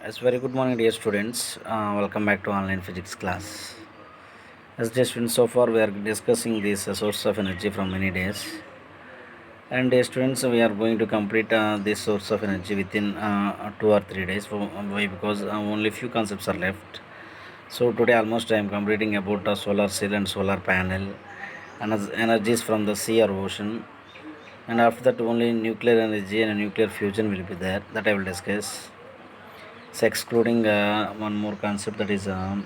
Yes, very good morning, dear students. Welcome back to online physics class. As dear students, so far we are discussing this source of energy from many days. And dear students, we are going to complete this source of energy within 2 or 3 days. Why? Because only few concepts are left. So today, almost I am completing about solar cell and solar panel, and energies from the sea or ocean. And after that, only nuclear energy and nuclear fusion will be there. That I will discuss. So excluding one more concept, that is so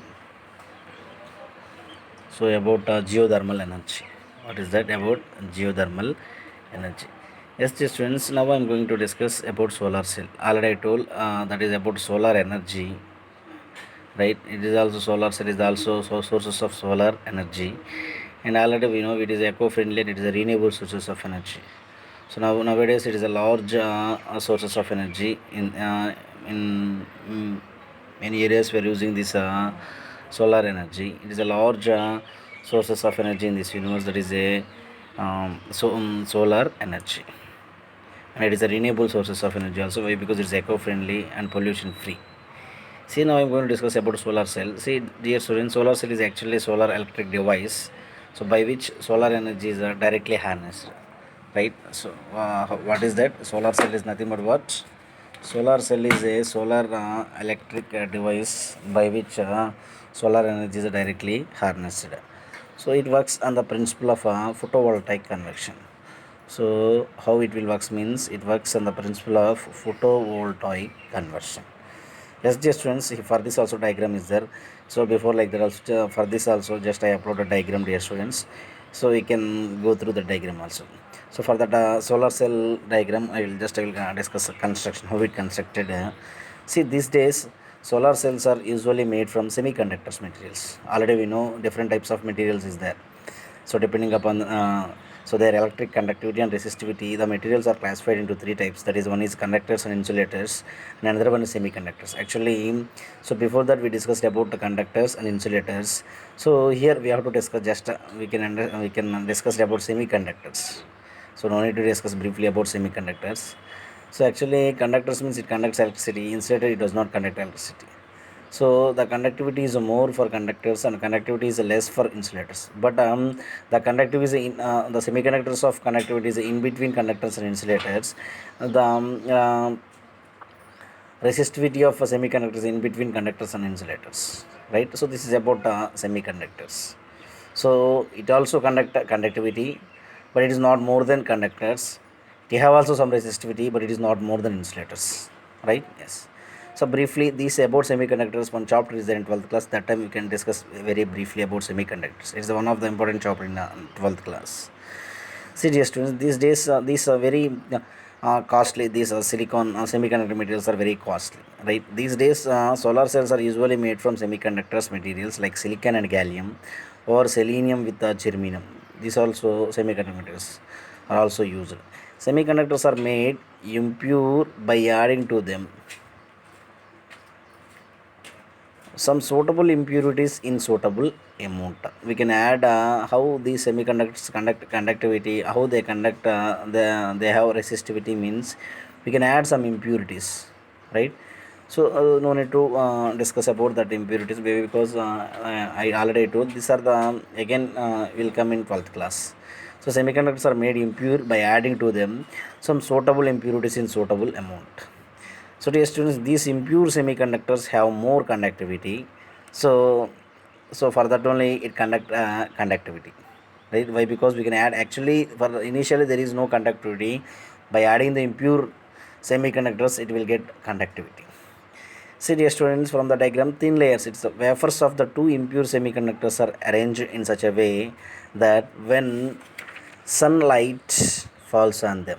about geothermal energy. What is that about geothermal energy? Yes, dear students. Now I am going to discuss about solar cell. Already I told that is about solar energy, right? It is also solar cell is also sources of solar energy, and already we know it is eco-friendly. And it is a renewable sources of energy. So nowadays it is a large sources of energy in many areas we are using this solar energy. It is a large sources of energy in this universe, that is a solar energy, and it is a renewable sources of energy also. Why? Because it is eco-friendly and pollution free. See, now I'm going to discuss about solar cell. See, dear students, solar cell is actually a solar electric device, so by which solar energy is directly harnessed, right? So what is that? Solar cell is nothing but what? Solar cell is a solar electric device by which solar energy is directly harnessed. So it works on the principle of photovoltaic convection. So how it will works means it works on the principle of photovoltaic conversion. Yes, dear students, for this also diagram is there. So before like that also for this also just I upload a diagram, dear students. So you can go through the diagram also. So for that solar cell diagram, I will discuss the construction, how it constructed. See, these days solar cells are usually made from semiconductors materials. Already we know different types of materials is there. So depending upon so their electric conductivity and resistivity, the materials are classified into three types. That is, one is conductors and insulators, and another one is semiconductors. Actually, so before that we discussed about the conductors and insulators. So here we have to discuss just we can discuss about semiconductors. So no need to discuss briefly about semiconductors. So actually, conductors means it conducts electricity. Insulator it does not conduct electricity. So the conductivity is more for conductors and conductivity is less for insulators. But the conductivity is the semiconductors of conductivity is in between conductors and insulators. The resistivity of semiconductors in between conductors and insulators. Right. So this is about semiconductors. So it also conduct conductivity, but it is not more than conductors. They have also some resistivity, but it is not more than insulators. Right? Yes. So briefly, these about semiconductors. One chapter is there in 12th class. That time we can discuss very briefly about semiconductors. It's one of the important chapter in 12th class. See, dear students, these days these are very costly. These silicon semiconductor materials are very costly, right? These days, solar cells are usually made from semiconductors materials like silicon and gallium, or selenium with germanium. These also semiconductor materials are also used. Semiconductors are made impure by adding to them some suitable impurities in suitable amount. We can add how these semiconductors conduct conductivity, how they conduct they have resistivity means we can add some impurities, right? So no need to discuss about that impurities because I already told these are the again will come in 12th class. So semiconductors are made impure by adding to them some suitable impurities in suitable amount. So dear students, these impure semiconductors have more conductivity. So, so for that only it conduct conductivity, right? Why? Because we can add actually for initially there is no conductivity. By adding the impure semiconductors, it will get conductivity. See, dear students, from the diagram, thin layers. It's the wafers of the two impure semiconductors are arranged in such a way that when sunlight falls on them,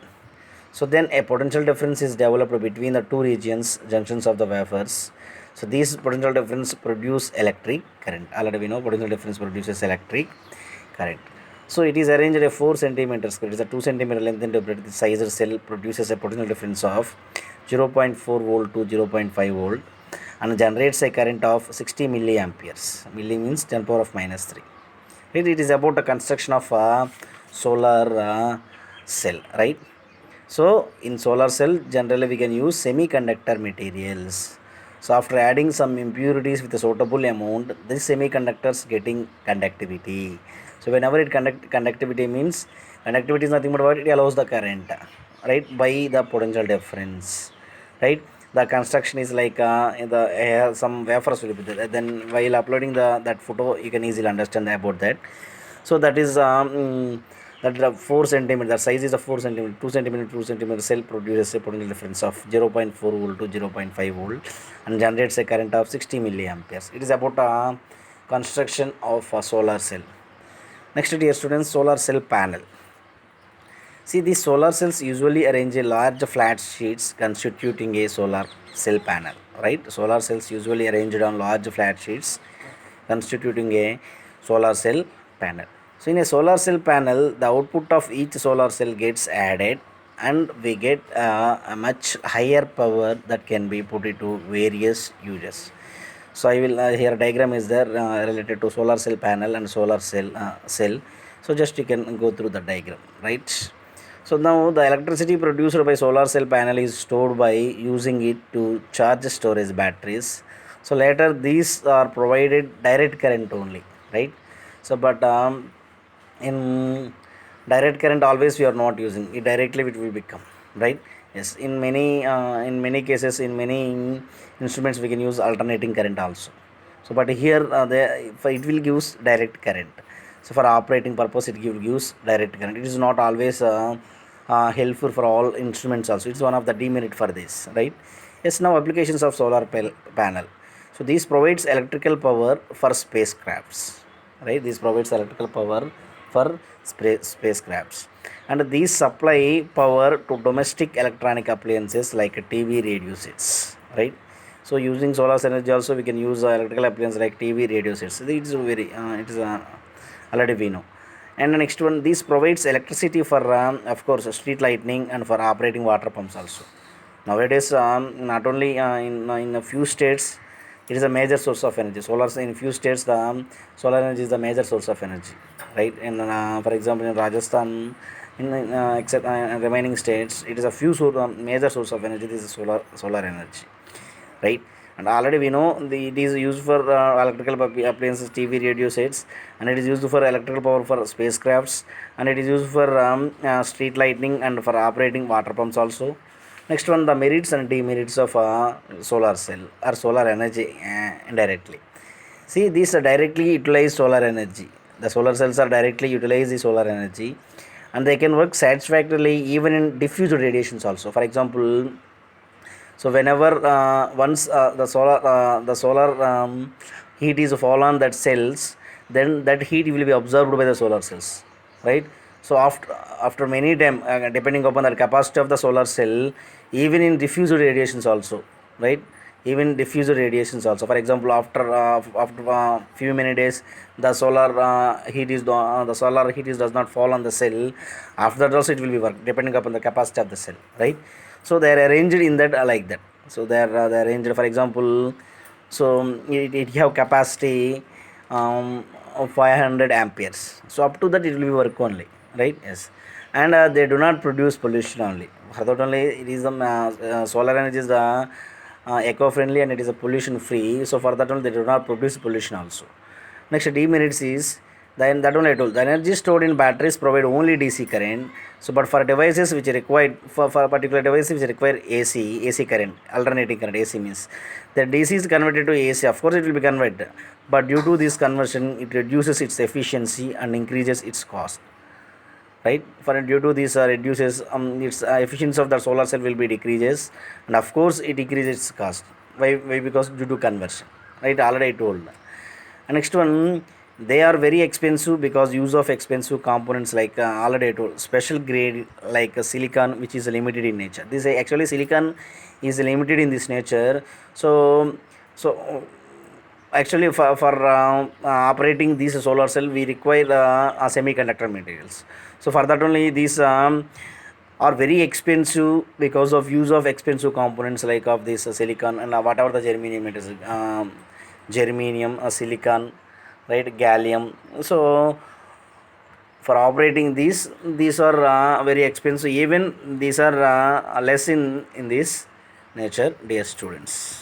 so then a potential difference is developed between the two regions, junctions of the wafers. So these potential difference produce electric current. Already we know potential difference produces electric current. So it is arranged at 4 centimeters. It is a 2 centimeter length and the size cell produces a potential difference of 0.4 volt to 0.5 volt and generates a current of 60 milliamperes. Milli means 10 power of minus 3. It is about the construction of a solar cell, right? So in solar cell generally we can use semiconductor materials. So after adding some impurities with a suitable amount, this semiconductors getting conductivity. So whenever it conductivity means conductivity is nothing but what it allows the current, right, by the potential difference, right. The construction is like some wafers will be there. Then while uploading that photo, you can easily understand about that. So that is that the 4 centimeter, the size is a 4 centimeter, 2 centimeter, 2 centimeter cell produces a potential difference of 0.4 volt to 0.5 volt and generates a current of 60 milliamperes. It is about construction of a solar cell. Next, dear students, solar cell panel. See, these solar cells usually arrange a large flat sheets constituting a solar cell panel, right? Solar cells usually arranged on large flat sheets constituting a solar cell panel. So in a solar cell panel, the output of each solar cell gets added and we get a much higher power that can be put into various uses. So I will here diagram is there related to solar cell panel and solar cell. So just you can go through the diagram, right? So now the electricity produced by solar cell panel is stored by using it to charge storage batteries. So later these are provided direct current only, right? So but in direct current always we are not using it, directly it will become, right. Yes, in many cases, in many instruments we can use alternating current also. So but here it will gives direct current. So for operating purpose it gives direct current. It is not always helpful for all instruments also. It's one of the demerit for this, right. Yes, now applications of solar panel. So this provides electrical power for spacecrafts, right. This provides electrical power for spacecrafts, and these supply power to domestic electronic appliances like TV, radio sets, right. So using solar energy also we can use electrical appliances like TV, radio sets. It is very it is already we know. And the next one, this provides electricity for of course street lighting and for operating water pumps also. Nowadays not only in a few states it is a major source of energy. Solar, in few states the solar energy is the major source of energy, right. In for example in Rajasthan, in except remaining states, it is a few major source of energy. This is solar energy, right. And already we know it is used for electrical appliances, TV, radio sets, and it is used for electrical power for spacecrafts, and it is used for street lighting and for operating water pumps also. Next one, the merits and demerits of solar cell or solar energy indirectly. See, these are directly utilize solar energy. The solar cells are directly utilize the solar energy, and they can work satisfactorily even in diffused radiations also. For example, so whenever once the solar heat is fall on that cells, then that heat will be absorbed by the solar cells, right. So after many time depending upon the capacity of the solar cell, even in diffused radiations also, right, even diffused radiations also. For example, after few many days the solar the solar heat is does not fall on the cell. After that also it will be work depending upon the capacity of the cell, right. So they are arranged in that like that. So they are arranged, for example, so it have capacity of 500 amperes. So up to that it will be work only, right. Yes, and they do not produce pollution only. For that only it is the solar energy is the eco-friendly and it is a pollution free. So for that only they do not produce pollution also. Next demerits is then that only I told. The energy stored in batteries provide only DC current. So but for devices which require for particular devices which require AC current, alternating current, AC means the DC is converted to AC. Of course it will be converted, but due to this conversion it reduces its efficiency and increases its cost, right. For due to this reduces its efficiency of the solar cell will be decreases, and of course it decreases its cost. Why because due to conversion, right. Already I told. And next one, they are very expensive because use of expensive components like already I told, special grade like silicon which is limited in nature. This actually silicon is limited in this nature. So actually operating this solar cell we require semiconductor materials. So for that only these are very expensive because of use of expensive components like of this silicon and whatever the germanium it is, germanium, silicon, right, gallium. So for operating these are very expensive. Even these are less in this nature, dear students.